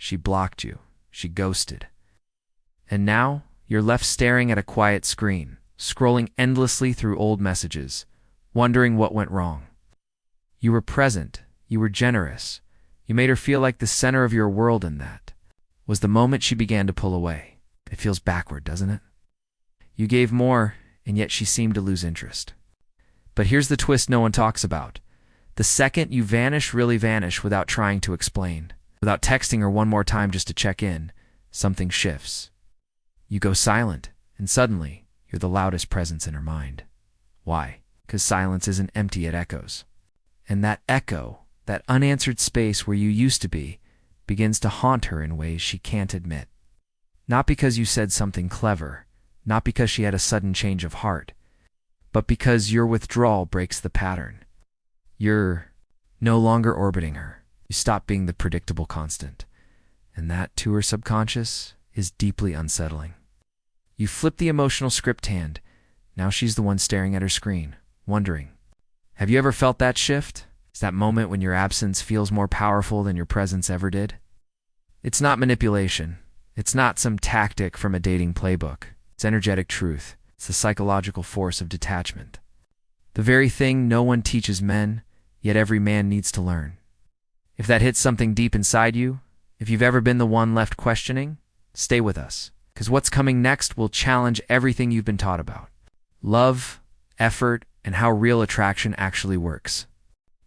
She blocked you. She ghosted. And now, you're left staring at a quiet screen, scrolling endlessly through old messages, wondering what went wrong. You were present. You were generous. You made her feel like the center of your world, and that was the moment she began to pull away. It feels backward, doesn't it? You gave more, and yet she seemed to lose interest. But here's the twist no one talks about. The second you vanish, really vanish, without trying to explain, without texting her one more time just to check in, something shifts. You go silent, and suddenly, you're the loudest presence in her mind. Why? Because silence isn't empty, it echoes. And that echo, that unanswered space where you used to be, begins to haunt her in ways she can't admit. Not because you said something clever, not because she had a sudden change of heart, but because your withdrawal breaks the pattern. You're no longer orbiting her. You stop being the predictable constant. And that, to her subconscious, is deeply unsettling. You flip the emotional script hand. Now she's the one staring at her screen, wondering. Have you ever felt that shift? It's that moment when your absence feels more powerful than your presence ever did? It's not manipulation. It's not some tactic from a dating playbook. It's energetic truth. It's the psychological force of detachment. The very thing no one teaches men, yet every man needs to learn. If that hits something deep inside you, if you've ever been the one left questioning, stay with us, because what's coming next will challenge everything you've been taught about. Love, effort, and how real attraction actually works.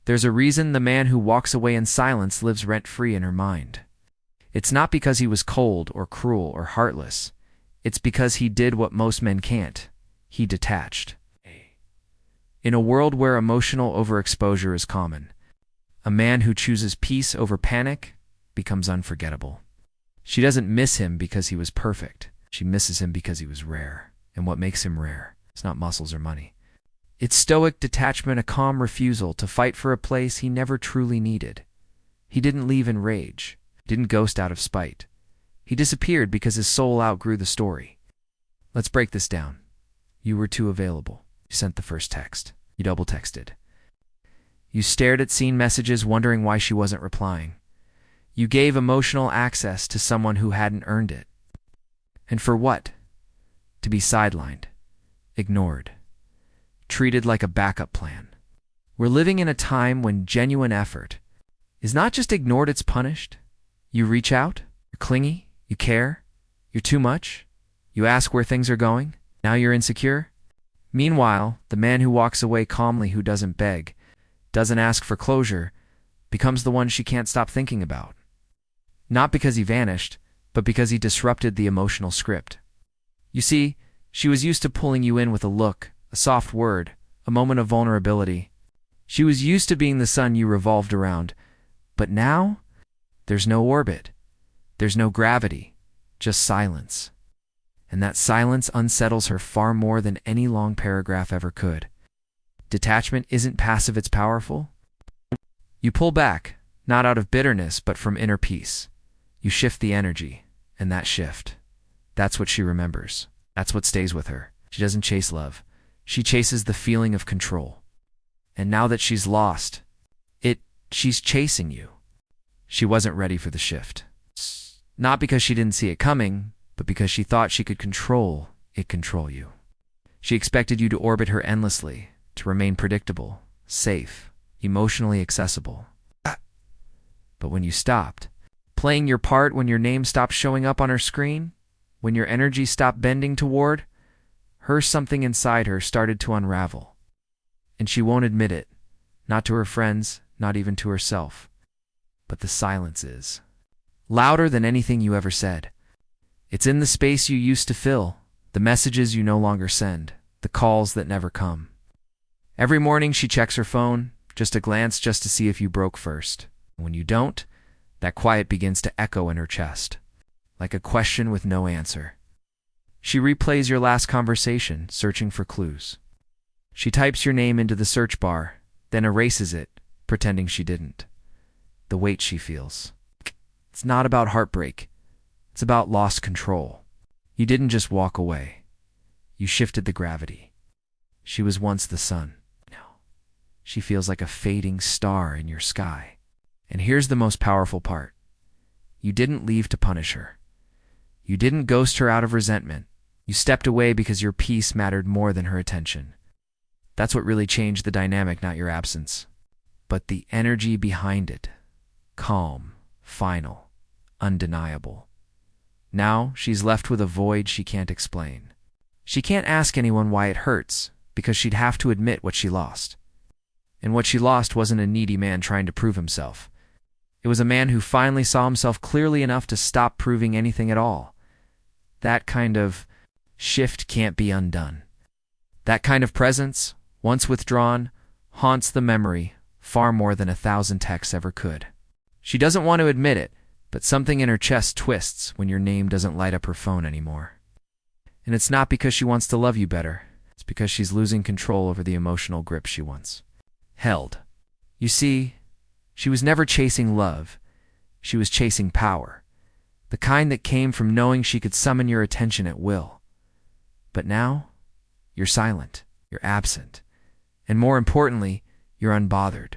There's a reason the man who walks away in silence lives rent-free in her mind. It's not because he was cold or cruel or heartless. It's because he did what most men can't. He detached. In a world where emotional overexposure is common, a man who chooses peace over panic becomes unforgettable. She doesn't miss him because he was perfect. She misses him because he was rare. And what makes him rare? It's not muscles or money. It's stoic detachment, a calm refusal to fight for a place he never truly needed. He didn't leave in rage. Didn't ghost out of spite. He disappeared because his soul outgrew the story. Let's break this down. You were too available. You sent the first text. You double-texted. You stared at seen messages wondering why she wasn't replying. You gave emotional access to someone who hadn't earned it. And for what? To be sidelined, ignored, treated like a backup plan. We're living in a time when genuine effort is not just ignored, it's punished. You reach out, you're clingy, you care, you're too much, you ask where things are going, now you're insecure. Meanwhile, the man who walks away calmly, who doesn't beg, doesn't ask for closure, becomes the one she can't stop thinking about. Not because he vanished, but because he disrupted the emotional script. You see, she was used to pulling you in with a look, a soft word, a moment of vulnerability. She was used to being the sun you revolved around. But now, there's no orbit. There's no gravity, just silence. And that silence unsettles her far more than any long paragraph ever could. Detachment isn't passive, it's powerful. You pull back, not out of bitterness, but from inner peace. You shift the energy, and that shift, that's what she remembers. That's what stays with her. She doesn't chase love. She chases the feeling of control. And now that she's lost, she's chasing you. She wasn't ready for the shift. Not because she didn't see it coming, but because she thought she could control you. She expected you to orbit her endlessly, to remain predictable, safe, emotionally accessible. But when you stopped, playing your part, when your name stopped showing up on her screen, when your energy stopped bending toward her, something inside her started to unravel. And she won't admit it, not to her friends, not even to herself. But the silence is louder than anything you ever said. It's in the space you used to fill, the messages you no longer send, the calls that never come. Every morning she checks her phone, just a glance, just to see if you broke first. When you don't, that quiet begins to echo in her chest, like a question with no answer. She replays your last conversation, searching for clues. She types your name into the search bar, then erases it, pretending she didn't. The weight she feels. It's not about heartbreak. It's about lost control. You didn't just walk away. You shifted the gravity. She was once the sun. Now, she feels like a fading star in your sky. And here's the most powerful part. You didn't leave to punish her. You didn't ghost her out of resentment. You stepped away because your peace mattered more than her attention. That's what really changed the dynamic, not your absence, but the energy behind it. Calm, final, undeniable. Now she's left with a void she can't explain. She can't ask anyone why it hurts, because she'd have to admit what she lost. And what she lost wasn't a needy man trying to prove himself. It was a man who finally saw himself clearly enough to stop proving anything at all. That kind of shift can't be undone. That kind of presence, once withdrawn, haunts the memory far more than 1,000 texts ever could. She doesn't want to admit it, but something in her chest twists when your name doesn't light up her phone anymore. And it's not because she wants to love you better. It's because she's losing control over the emotional grip she once held. You see, she was never chasing love. She was chasing power. The kind that came from knowing she could summon your attention at will. But now, you're silent, you're absent, and more importantly, you're unbothered.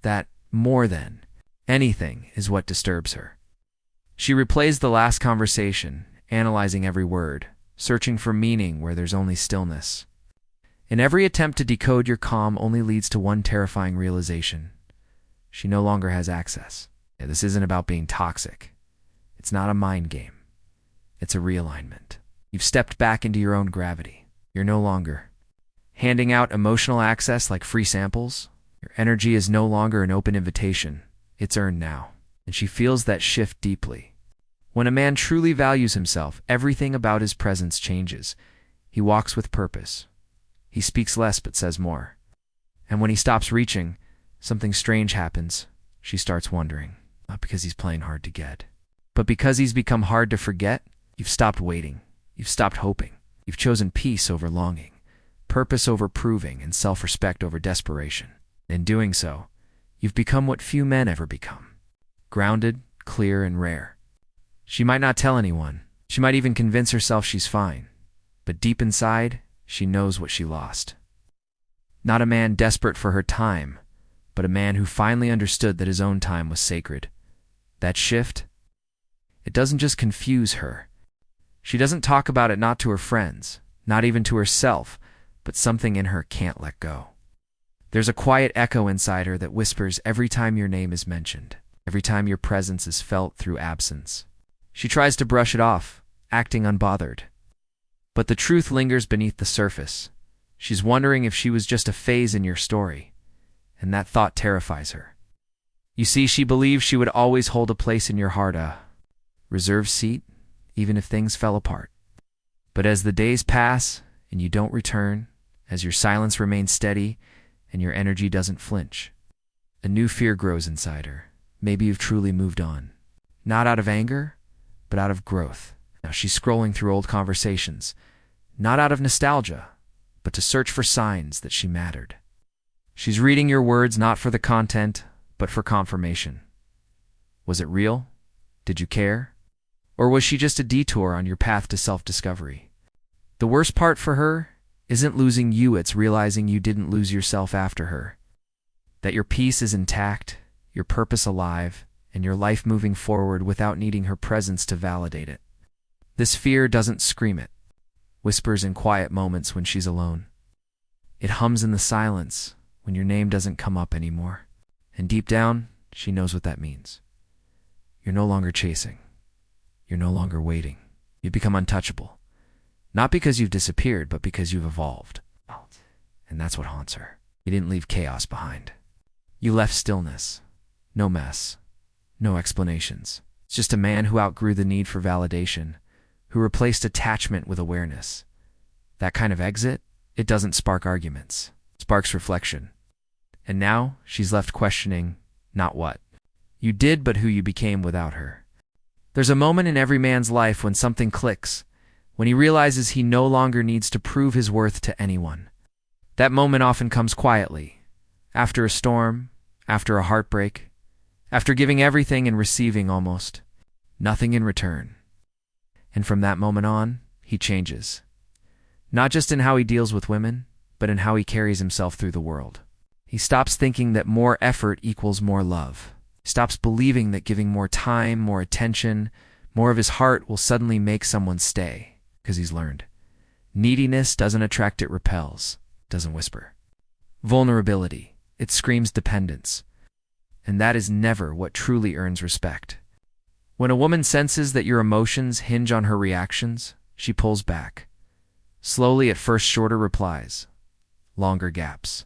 That more than anything is what disturbs her. She replays the last conversation, analyzing every word, searching for meaning where there's only stillness. And every attempt to decode your calm only leads to one terrifying realization. She no longer has access. This isn't about being toxic. It's not a mind game. It's a realignment. You've stepped back into your own gravity. You're no longer handing out emotional access like free samples. Your energy is no longer an open invitation. It's earned now. And she feels that shift deeply. When a man truly values himself, everything about his presence changes. He walks with purpose. He speaks less but says more. And when he stops reaching, something strange happens. She starts wondering, not because he's playing hard to get, but because he's become hard to forget. You've stopped waiting. You've stopped hoping. You've chosen peace over longing, purpose over proving, and self-respect over desperation. In doing so, you've become what few men ever become. Grounded, clear, and rare. She might not tell anyone. She might even convince herself she's fine. But deep inside, she knows what she lost. Not a man desperate for her time, but a man who finally understood that his own time was sacred. That shift, it doesn't just confuse her. She doesn't talk about it, not to her friends, not even to herself, but something in her can't let go. There's a quiet echo inside her that whispers every time your name is mentioned, every time your presence is felt through absence. She tries to brush it off, acting unbothered. But the truth lingers beneath the surface. She's wondering if she was just a phase in your story, and that thought terrifies her. You see, she believes she would always hold a place in your heart, a reserved seat, even if things fell apart. But as the days pass and you don't return, as your silence remains steady and your energy doesn't flinch, a new fear grows inside her. Maybe you've truly moved on. Not out of anger, but out of growth. Now she's scrolling through old conversations, not out of nostalgia, but to search for signs that she mattered. She's reading your words not for the content, but for confirmation. Was it real? Did you care? Or was she just a detour on your path to self-discovery? The worst part for her isn't losing you, it's realizing you didn't lose yourself after her. That your peace is intact, your purpose alive, and your life moving forward without needing her presence to validate it. This fear doesn't scream it, whispers in quiet moments when she's alone. It hums in the silence when your name doesn't come up anymore. And deep down, she knows what that means. You're no longer chasing. You're no longer waiting. You've become untouchable. Not because you've disappeared, but because you've evolved. And that's what haunts her. You didn't leave chaos behind. You left stillness. No mess. No explanations. It's just a man who outgrew the need for validation, who replaced attachment with awareness. That kind of exit, it doesn't spark arguments. It sparks reflection. And now, she's left questioning, not what you did, but who you became without her. There's a moment in every man's life when something clicks, when he realizes he no longer needs to prove his worth to anyone. That moment often comes quietly, after a storm, after a heartbreak, after giving everything and receiving almost nothing in return. And from that moment on, he changes. Not just in how he deals with women, but in how he carries himself through the world. He stops thinking that more effort equals more love. Stops believing that giving more time, more attention, more of his heart will suddenly make someone stay, because he's learned. Neediness doesn't attract, it repels, doesn't whisper. Vulnerability, it screams dependence. And that is never what truly earns respect. When a woman senses that your emotions hinge on her reactions, she pulls back. Slowly, at first shorter replies, longer gaps.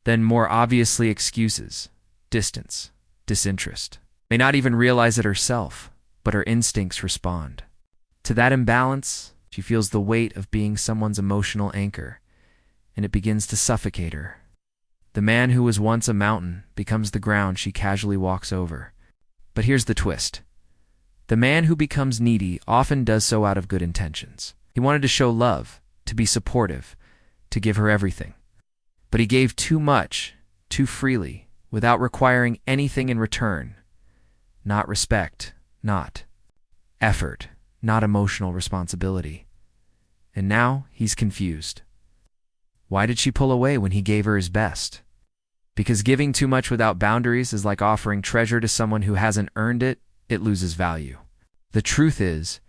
Then more obviously excuses, distance, disinterest. May not even realize it herself, but her instincts respond. To that imbalance, she feels the weight of being someone's emotional anchor, and it begins to suffocate her. The man who was once a mountain becomes the ground she casually walks over. But here's the twist. The man who becomes needy often does so out of good intentions. He wanted to show love, to be supportive, to give her everything. But he gave too much, too freely, without requiring anything in return. Not respect, not effort, not emotional responsibility. And now he's confused. Why did she pull away when he gave her his best? Because giving too much without boundaries is like offering treasure to someone who hasn't earned it, it loses value. The truth is,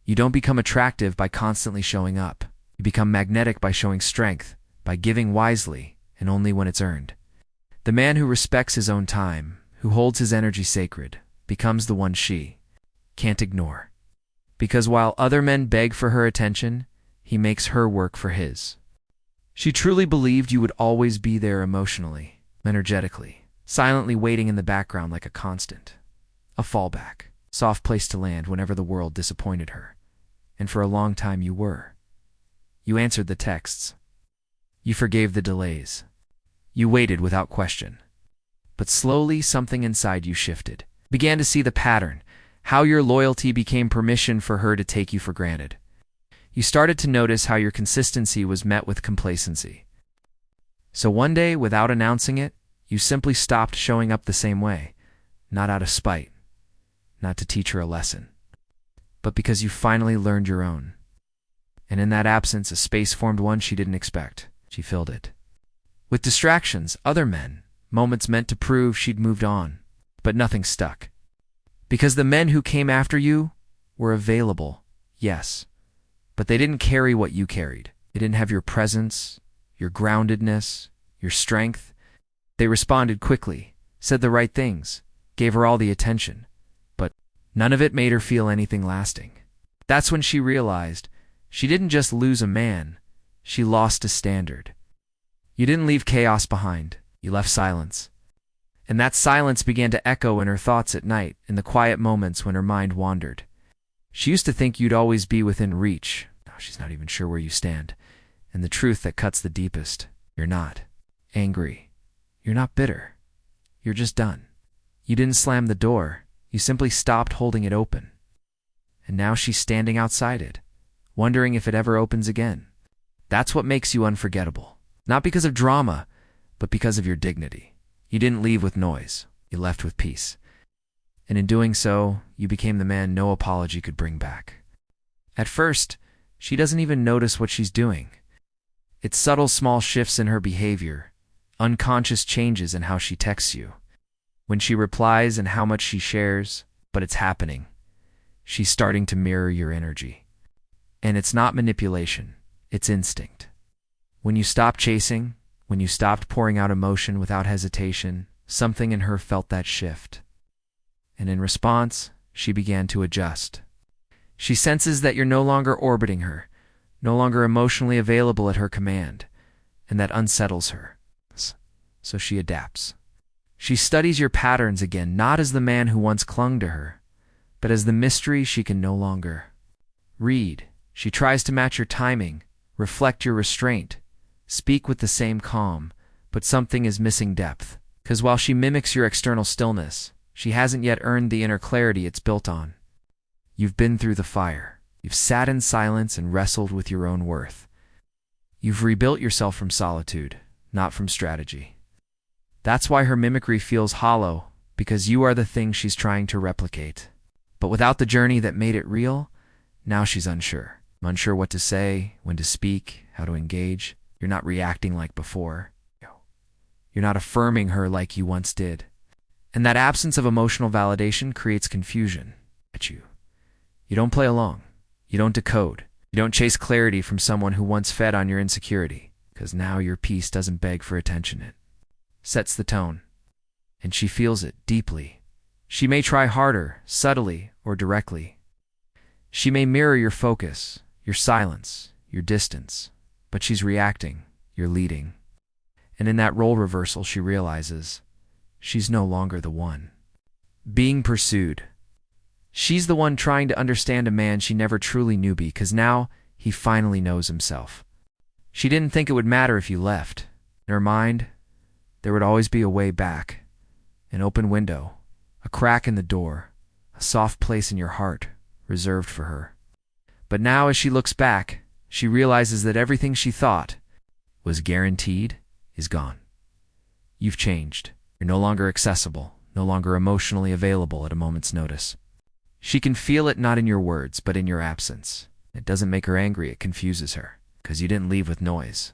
you don't become attractive by constantly showing up. You become magnetic by showing strength, by giving wisely, and only when it's earned. The man who respects his own time, who holds his energy sacred, becomes the one she can't ignore. Because while other men beg for her attention, he makes her work for his. She truly believed you would always be there emotionally, energetically, silently waiting in the background like a constant. A fallback, soft place to land whenever the world disappointed her. And for a long time you were. You answered the texts. You forgave the delays. You waited without question. But slowly something inside you shifted. Began to see the pattern, how your loyalty became permission for her to take you for granted. You started to notice how your consistency was met with complacency. So one day, without announcing it, you simply stopped showing up the same way, not out of spite, not to teach her a lesson, but because you finally learned your own. And in that absence, a space formed, one she didn't expect. She filled it. With distractions, other men, moments meant to prove she'd moved on, but nothing stuck. Because the men who came after you were available, yes, but they didn't carry what you carried. They didn't have your presence, your groundedness, your strength. They responded quickly, said the right things, gave her all the attention, but none of it made her feel anything lasting. That's when she realized she didn't just lose a man, she lost a standard. You didn't leave chaos behind, you left silence. And that silence began to echo in her thoughts at night, in the quiet moments when her mind wandered. She used to think you'd always be within reach. Now she's not even sure where you stand. And the truth that cuts the deepest, you're not angry. You're not bitter. You're just done. You didn't slam the door. You simply stopped holding it open. And now she's standing outside it, wondering if it ever opens again. That's what makes you unforgettable. Not because of drama, but because of your dignity. You didn't leave with noise. You left with peace. And in doing so, you became the man no apology could bring back. At first, she doesn't even notice what she's doing. It's subtle small shifts in her behavior, unconscious changes in how she texts you, when she replies and how much she shares, but it's happening. She's starting to mirror your energy. And it's not manipulation, it's instinct. When you stopped chasing, when you stopped pouring out emotion without hesitation, something in her felt that shift. And in response, she began to adjust. She senses that you're no longer orbiting her, no longer emotionally available at her command, and that unsettles her. So she adapts. She studies your patterns again, not as the man who once clung to her, but as the mystery she can no longer read. She tries to match your timing, reflect your restraint, speak with the same calm, but something is missing depth. Because while she mimics your external stillness, she hasn't yet earned the inner clarity it's built on. You've been through the fire. You've sat in silence and wrestled with your own worth. You've rebuilt yourself from solitude, not from strategy. That's why her mimicry feels hollow, because you are the thing she's trying to replicate. But without the journey that made it real, now she's unsure. Unsure what to say, when to speak, how to engage. You're not reacting like before. You're not affirming her like you once did. And that absence of emotional validation creates confusion at you. You don't play along. You don't decode. You don't chase clarity from someone who once fed on your insecurity, because now your peace doesn't beg for attention. It sets the tone, and she feels it deeply. She may try harder, subtly or directly. She may mirror your focus, your silence, your distance, but she's reacting, you're leading. And in that role reversal, she realizes she's no longer the one being pursued. She's the one trying to understand a man she never truly knew, because now he finally knows himself. She didn't think it would matter if you left. In her mind, there would always be a way back, an open window, a crack in the door, a soft place in your heart reserved for her. But now as she looks back, she realizes that everything she thought was guaranteed is gone. You've changed. You're no longer accessible, no longer emotionally available at a moment's notice. She can feel it not in your words, but in your absence. It doesn't make her angry, it confuses her, because you didn't leave with noise.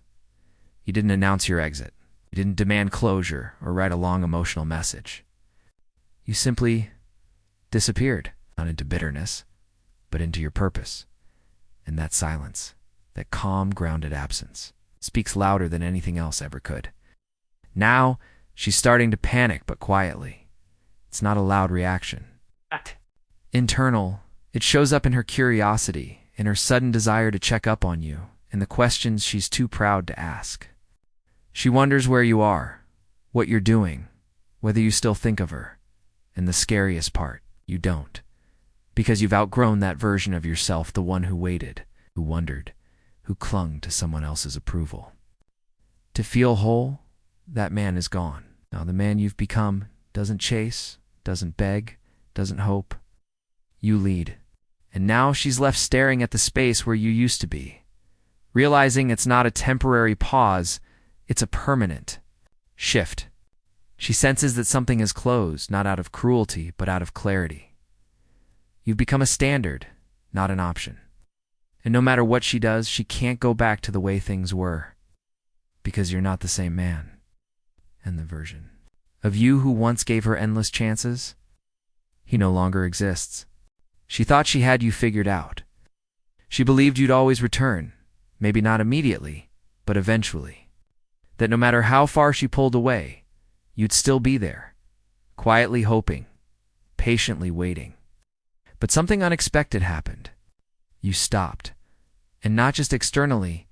You didn't announce your exit. You didn't demand closure or write a long emotional message. You simply disappeared, not into bitterness, but into your purpose. And that silence, that calm, grounded absence, speaks louder than anything else ever could. Now, she's starting to panic, but quietly. It's not a loud reaction. Internal, it shows up in her curiosity, in her sudden desire to check up on you, and the questions she's too proud to ask. She wonders where you are, what you're doing, whether you still think of her. And the scariest part, you don't. Because you've outgrown that version of yourself, the one who waited, who wondered, who clung to someone else's approval. To feel whole, that man is gone. Now the man you've become doesn't chase, doesn't beg, doesn't hope. You lead. And now she's left staring at the space where you used to be, realizing it's not a temporary pause, it's a permanent shift. She senses that something has closed, not out of cruelty, but out of clarity. You've become a standard, not an option. And no matter what she does, she can't go back to the way things were, because you're not the same man. And the version of you who once gave her endless chances, he no longer exists. She thought she had you figured out. She believed you'd always return, maybe not immediately, but eventually. That no matter how far she pulled away, you'd still be there, quietly hoping, patiently waiting. But something unexpected happened. You stopped. And not just externally,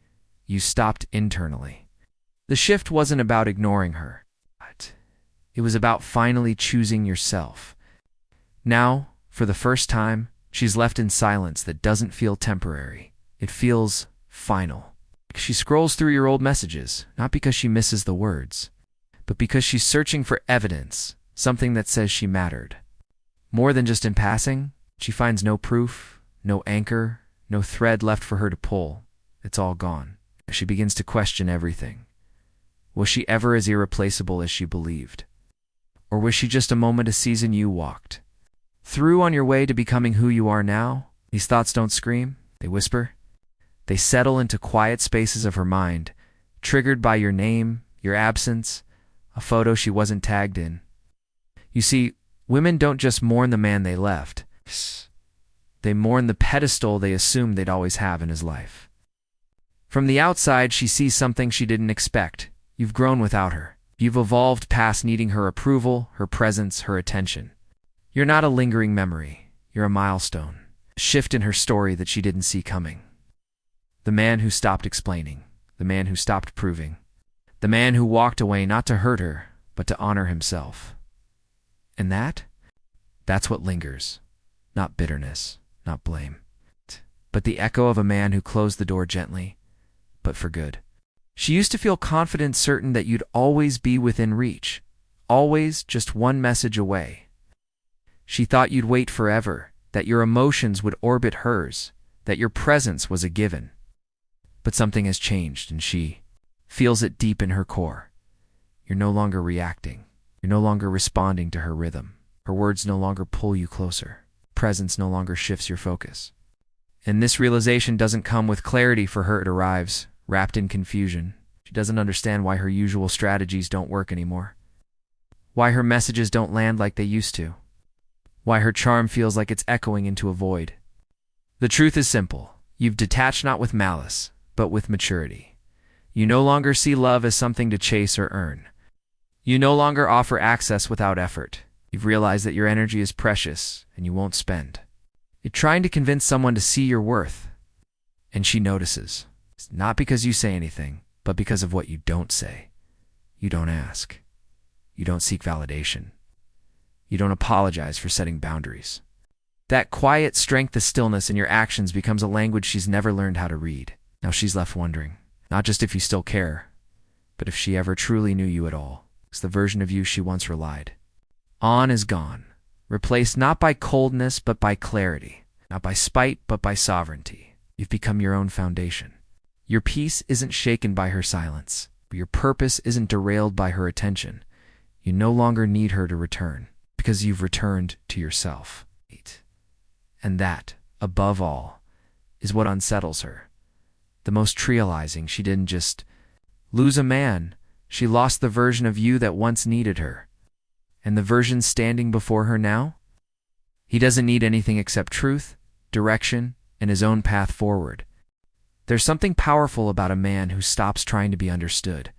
you stopped internally. The shift wasn't about ignoring her, but it was about finally choosing yourself. Now, for the first time, she's left in silence that doesn't feel temporary. It feels final. She scrolls through your old messages, not because she misses the words, but because she's searching for evidence, something that says she mattered. More than just in passing, she finds no proof, no anchor, no thread left for her to pull. It's all gone. She begins to question everything. Was she ever as irreplaceable as she believed? Or was she just a moment, a season you walked through on your way to becoming who you are now? These thoughts don't scream, they whisper. They settle into quiet spaces of her mind, triggered by your name, your absence, a photo she wasn't tagged in. You see, women don't just mourn the man they left. They mourn the pedestal they assumed they'd always have in his life. From the outside, she sees something she didn't expect. You've grown without her. You've evolved past needing her approval, her presence, her attention. You're not a lingering memory. You're a milestone, a shift in her story that she didn't see coming. The man who stopped explaining, the man who stopped proving, the man who walked away not to hurt her, but to honor himself. And that's what lingers. Not bitterness, not blame, but the echo of a man who closed the door gently, but for good. She used to feel confident, certain that you'd always be within reach, always just one message away. She thought you'd wait forever, that your emotions would orbit hers, that your presence was a given. But something has changed, and she feels it deep in her core. You're no longer reacting. You're no longer responding to her rhythm. Her words no longer pull you closer. Presence no longer shifts your focus. And this realization doesn't come with clarity for her. It arrives, wrapped in confusion. She doesn't understand why her usual strategies don't work anymore. Why her messages don't land like they used to. Why her charm feels like it's echoing into a void. The truth is simple. You've detached not with malice, but with maturity. You no longer see love as something to chase or earn. You no longer offer access without effort. You've realized that your energy is precious and you won't spend. You're trying to convince someone to see your worth, and she notices. It's not because you say anything, but because of what you don't say. You don't ask. You don't seek validation. You don't apologize for setting boundaries. That quiet strength of stillness in your actions becomes a language she's never learned how to read. Now she's left wondering, not just if you still care, but if she ever truly knew you at all. It's the version of you she once relied on is gone, replaced not by coldness but by clarity, not by spite but by sovereignty. You've become your own foundation. Your peace isn't shaken by her silence, but your purpose isn't derailed by her attention. You no longer need her to return, because you've returned to yourself. And that, above all, is what unsettles her. The most trivializing, she didn't just lose a man, she lost the version of you that once needed her. And the version standing before her now? He doesn't need anything except truth, direction, and his own path forward. There's something powerful about a man who stops trying to be understood.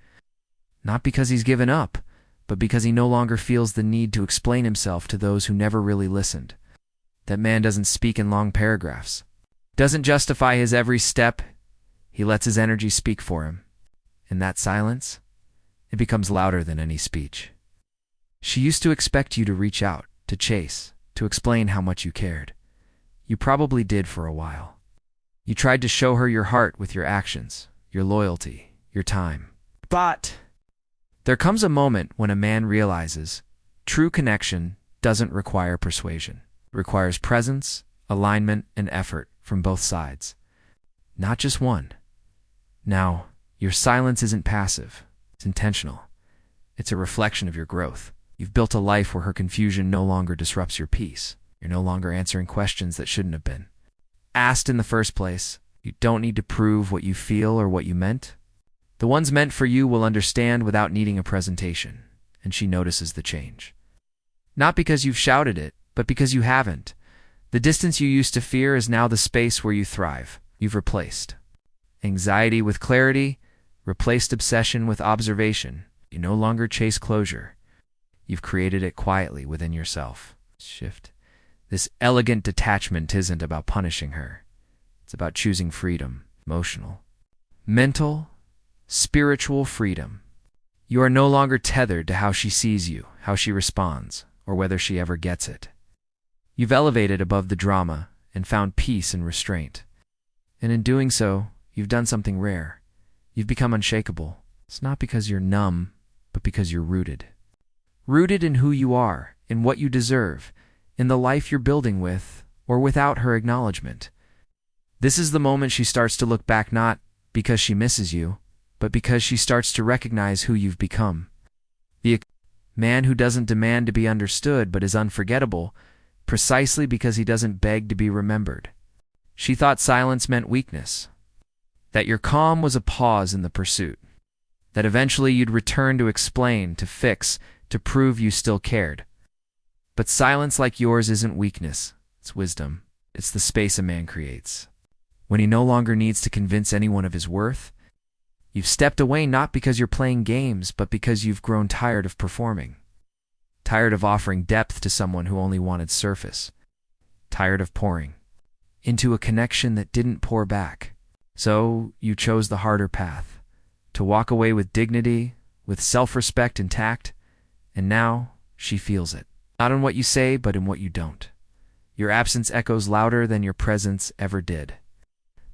Not because he's given up, but because he no longer feels the need to explain himself to those who never really listened. That man doesn't speak in long paragraphs, doesn't justify his every step. He lets his energy speak for him. In that silence, it becomes louder than any speech. She used to expect you to reach out, to chase, to explain how much you cared. You probably did for a while. You tried to show her your heart with your actions, your loyalty, your time. But there comes a moment when a man realizes true connection doesn't require persuasion. It requires presence, alignment, and effort from both sides. Not just one. Now, your silence isn't passive. It's intentional. It's a reflection of your growth. You've built a life where her confusion no longer disrupts your peace. You're no longer answering questions that shouldn't have been asked in the first place. You don't need to prove what you feel or what you meant. The ones meant for you will understand without needing a presentation, and she notices the change. Not because you've shouted it, but because you haven't. The distance you used to fear is now the space where you thrive. You've replaced anxiety with clarity, replaced obsession with observation. You no longer chase closure. You've created it quietly within yourself. Shift. This elegant detachment isn't about punishing her. It's about choosing freedom, emotional, mental, spiritual freedom. You are no longer tethered to how she sees you, how she responds, or whether she ever gets it. You've elevated above the drama and found peace and restraint. And in doing so, you've done something rare. You've become unshakable. It's not because you're numb, but because you're rooted. Rooted in who you are, in what you deserve, in the life you're building with or without her acknowledgement. This is the moment she starts to look back not because she misses you, but because she starts to recognize who you've become. The man who doesn't demand to be understood but is unforgettable precisely because he doesn't beg to be remembered. She thought silence meant weakness, that your calm was a pause in the pursuit, that eventually you'd return to explain, to fix, to prove you still cared. But silence like yours isn't weakness, it's wisdom. It's the space a man creates. When he no longer needs to convince anyone of his worth, you've stepped away not because you're playing games, but because you've grown tired of performing. Tired of offering depth to someone who only wanted surface. Tired of pouring into a connection that didn't pour back. So you chose the harder path, to walk away with dignity, with self-respect intact, and now she feels it. Not in what you say, but in what you don't. Your absence echoes louder than your presence ever did.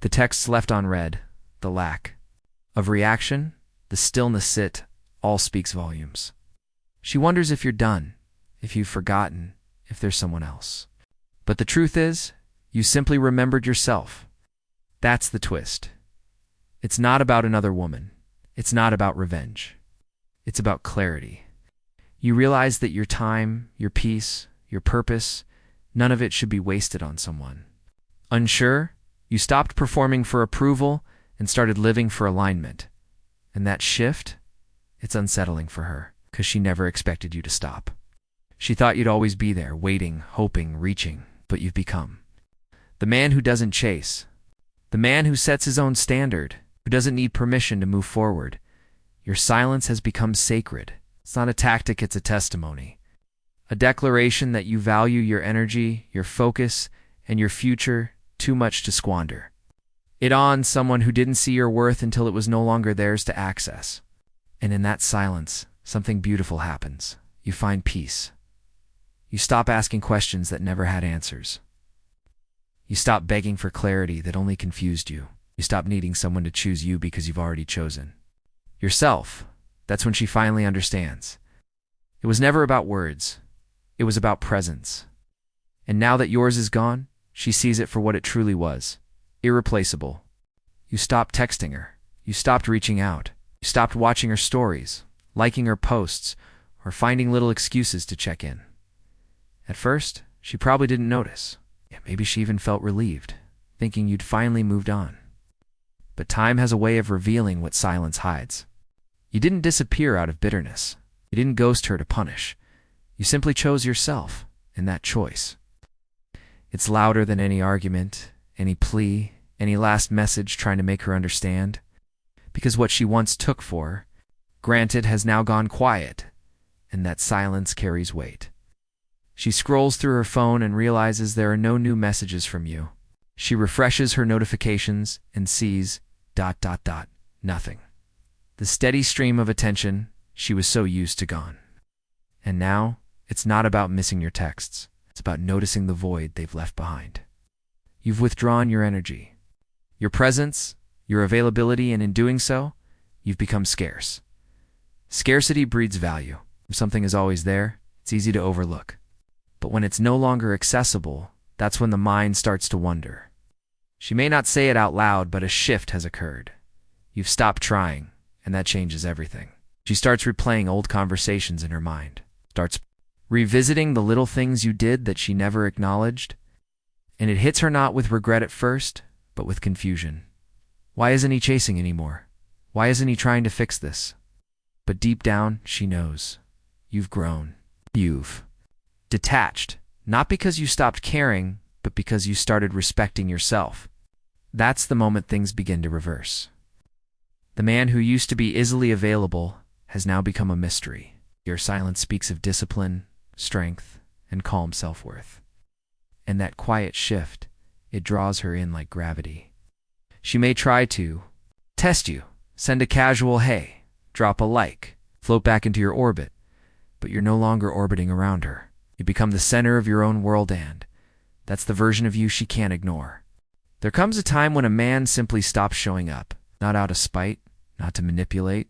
The texts left unread, the lack of reaction, the stillness it, all speaks volumes. She wonders if you're done, if you've forgotten, if there's someone else. But the truth is, you simply remembered yourself. That's the twist. It's not about another woman. It's not about revenge. It's about clarity. You realize that your time, your peace, your purpose, none of it should be wasted on someone. Unsure, you stopped performing for approval and started living for alignment. And that shift, it's unsettling for her. because she never expected you to stop. She thought you'd always be there, waiting, hoping, reaching, but you've become the man who doesn't chase, the man who sets his own standard, who doesn't need permission to move forward. Your silence has become sacred. It's not a tactic, it's a testimony. A declaration that you value your energy, your focus, and your future too much to squander. It on someone who didn't see your worth until it was no longer theirs to access. And in that silence, something beautiful happens. You find peace. You stop asking questions that never had answers. You stop begging for clarity that only confused you. You stop needing someone to choose you because you've already chosen yourself. That's when she finally understands. It was never about words. It was about presence. And now that yours is gone, she sees it for what it truly was. Irreplaceable. You stopped texting her. You stopped reaching out. You stopped watching her stories, liking her posts, or finding little excuses to check in. At first, she probably didn't notice. Maybe she even felt relieved, thinking you'd finally moved on. But time has a way of revealing what silence hides. You didn't disappear out of bitterness. You didn't ghost her to punish. You simply chose yourself, and that choice. It's louder than any argument, any plea, any last message trying to make her understand. Because what she once took for, granted, has now gone quiet, and that silence carries weight. She scrolls through her phone and realizes there are no new messages from you. She refreshes her notifications and sees ... nothing. The steady stream of attention she was so used to gone. And now, it's not about missing your texts. It's about noticing the void they've left behind. You've withdrawn your energy, your presence, your availability, and in doing so, you've become scarce. Scarcity breeds value. If something is always there, it's easy to overlook. But when it's no longer accessible, that's when the mind starts to wonder. She may not say it out loud, but a shift has occurred. You've stopped trying, and that changes everything. She starts replaying old conversations in her mind, starts revisiting the little things you did that she never acknowledged, and it hits her not with regret at first, but with confusion. Why isn't he chasing anymore? Why isn't he trying to fix this? But deep down, she knows. You've grown. You've detached, not because you stopped caring, but because you started respecting yourself. That's the moment things begin to reverse. The man who used to be easily available has now become a mystery. Your silence speaks of discipline, strength, and calm self-worth. And that quiet shift, it draws her in like gravity. She may try to test you, send a casual hey, drop a like, float back into your orbit, but you're no longer orbiting around her. You become the center of your own world, and that's the version of you she can't ignore. There comes a time when a man simply stops showing up, not out of spite, not to manipulate,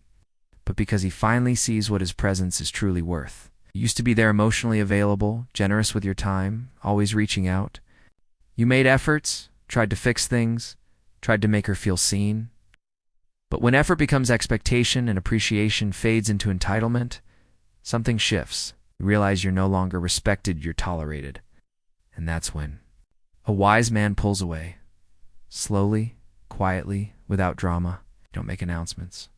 but because he finally sees what his presence is truly worth. You used to be there, emotionally available, generous with your time, always reaching out. You made efforts, tried to fix things, tried to make her feel seen. But when effort becomes expectation and appreciation fades into entitlement, something shifts. You realize you're no longer respected, you're tolerated. And that's when a wise man pulls away. Slowly, quietly, without drama. You don't make announcements.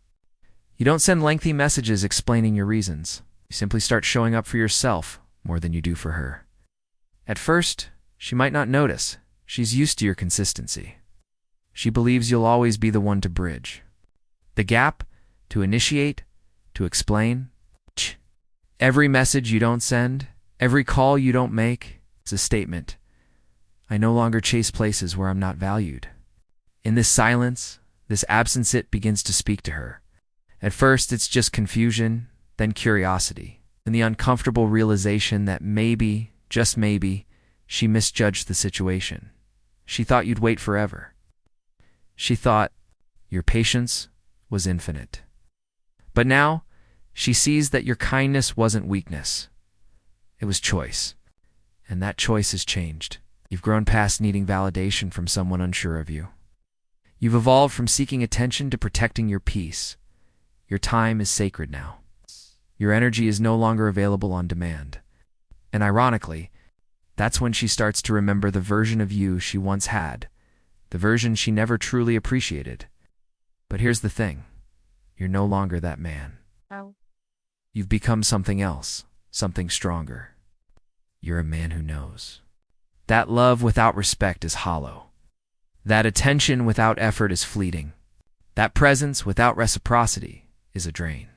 You don't send lengthy messages explaining your reasons. You simply start showing up for yourself more than you do for her. At first, she might not notice. She's used to your consistency. She believes you'll always be the one to bridge the gap, to initiate, to explain. Every message you don't send, every call you don't make, is a statement. I no longer chase places where I'm not valued. In this silence, this absence, it begins to speak to her. At first, it's just confusion, then curiosity, and the uncomfortable realization that maybe, just maybe, she misjudged the situation. She thought you'd wait forever. She thought your patience was infinite. But now, she sees that your kindness wasn't weakness. It was choice. And that choice has changed. You've grown past needing validation from someone unsure of you. You've evolved from seeking attention to protecting your peace. Your time is sacred now. Your energy is no longer available on demand. And ironically, that's when she starts to remember the version of you she once had, the version she never truly appreciated. But here's the thing. You're no longer that man. Oh. You've become something else, something stronger. You're a man who knows. That love without respect is hollow. That attention without effort is fleeting. That presence without reciprocity is a drain.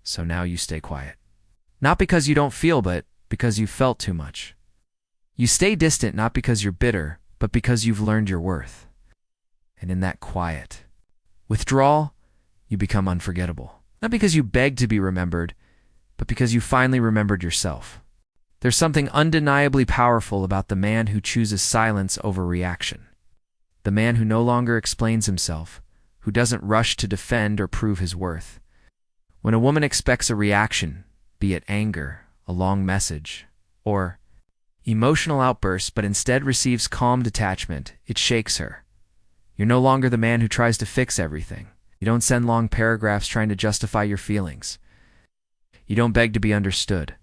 So now you stay quiet. Not because you don't feel, but because you've felt too much. You stay distant not because you're bitter, but because you've learned your worth. And in that quiet withdrawal, you become unforgettable. Not because you beg to be remembered, but because you finally remembered yourself. There's something undeniably powerful about the man who chooses silence over reaction. The man who no longer explains himself, who doesn't rush to defend or prove his worth. When a woman expects a reaction, be it anger, a long message, or emotional outburst, but instead receives calm detachment, it shakes her. You're no longer the man who tries to fix everything. You don't send long paragraphs trying to justify your feelings. You don't beg to be understood.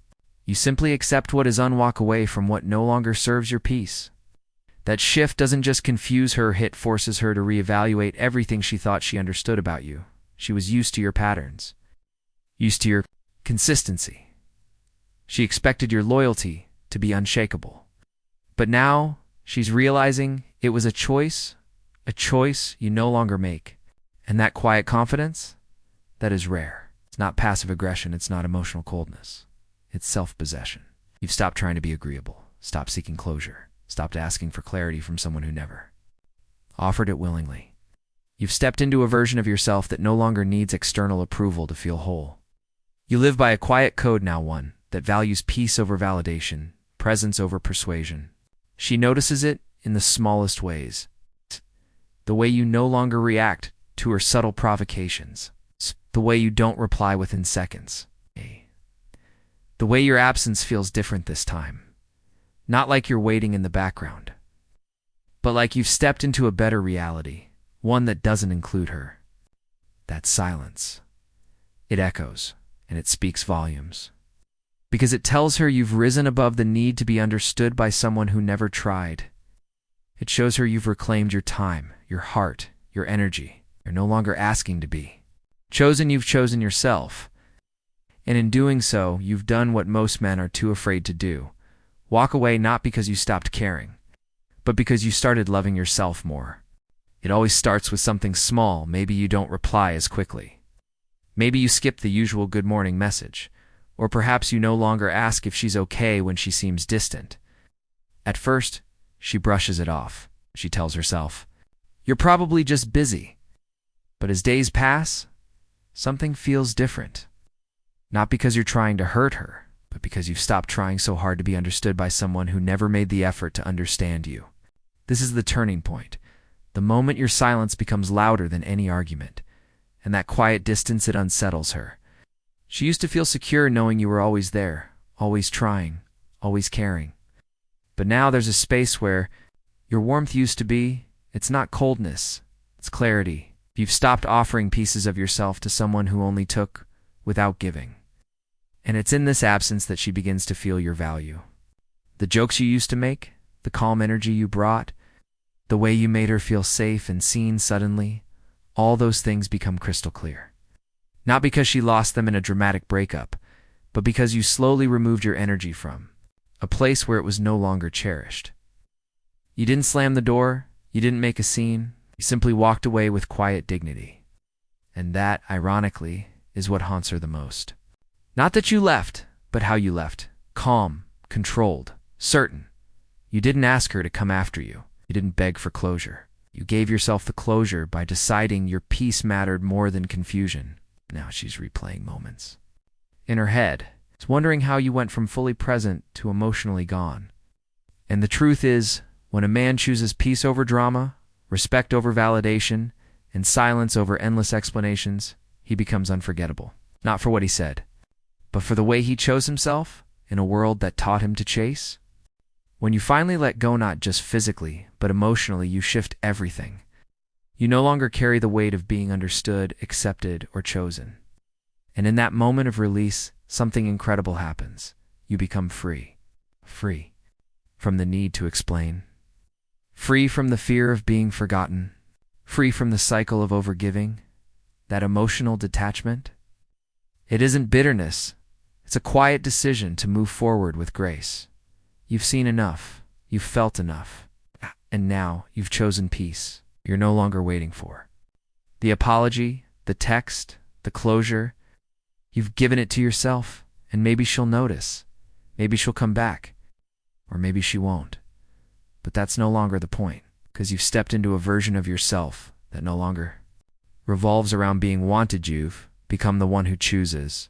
You simply accept what is and walk away from what no longer serves your peace. That shift doesn't just confuse her, it forces her to reevaluate everything she thought she understood about you. She was used to your patterns, used to your consistency. She expected your loyalty to be unshakable. But now she's realizing it was a choice you no longer make. And that quiet confidence, that is rare. It's not passive aggression, it's not emotional coldness. It's self-possession. You've stopped trying to be agreeable, stopped seeking closure, stopped asking for clarity from someone who never offered it willingly. You've stepped into a version of yourself that no longer needs external approval to feel whole. You live by a quiet code now, one that values peace over validation, presence over persuasion. She notices it in the smallest ways. The way you no longer react to her subtle provocations. The way you don't reply within seconds. The way your absence feels different this time. Not like you're waiting in the background, but like you've stepped into a better reality, one that doesn't include her. That silence. It echoes, and it speaks volumes. Because it tells her you've risen above the need to be understood by someone who never tried. It shows her you've reclaimed your time, your heart, your energy. You're no longer asking to be chosen, you've chosen yourself. And in doing so, you've done what most men are too afraid to do. Walk away not because you stopped caring, but because you started loving yourself more. It always starts with something small. Maybe you don't reply as quickly. Maybe you skip the usual good morning message. Or perhaps you no longer ask if she's okay when she seems distant. At first, she brushes it off. She tells herself, "You're probably just busy." But as days pass, something feels different. Not because you're trying to hurt her, but because you've stopped trying so hard to be understood by someone who never made the effort to understand you. This is the turning point. The moment your silence becomes louder than any argument, and that quiet distance, it unsettles her. She used to feel secure knowing you were always there, always trying, always caring. But now there's a space where your warmth used to be. It's not coldness, it's clarity. You've stopped offering pieces of yourself to someone who only took without giving. And it's in this absence that she begins to feel your value. The jokes you used to make, the calm energy you brought, the way you made her feel safe and seen suddenly, all those things become crystal clear. Not because she lost them in a dramatic breakup, but because you slowly removed your energy from a place where it was no longer cherished. You didn't slam the door, you didn't make a scene, you simply walked away with quiet dignity. And that, ironically, is what haunts her the most. Not that you left, but how you left. Calm, controlled, certain. You didn't ask her to come after you. You didn't beg for closure. You gave yourself the closure by deciding your peace mattered more than confusion. Now she's replaying moments in her head. She's wondering how you went from fully present to emotionally gone. And the truth is, when a man chooses peace over drama, respect over validation, and silence over endless explanations, he becomes unforgettable. Not for what he said, but for the way he chose himself in a world that taught him to chase. When you finally let go, not just physically, but emotionally, you shift everything. You no longer carry the weight of being understood, accepted, or chosen. And in that moment of release, something incredible happens. You become free. Free from the need to explain. Free from the fear of being forgotten. Free from the cycle of overgiving. That emotional detachment. It isn't bitterness. It's a quiet decision to move forward with grace. You've seen enough. You've felt enough. And now you've chosen peace. You're no longer waiting for the apology, the text, the closure. You've given it to yourself, and maybe she'll notice. Maybe she'll come back. Or maybe she won't. But that's no longer the point, because you've stepped into a version of yourself that no longer revolves around being wanted. You've become the one who chooses.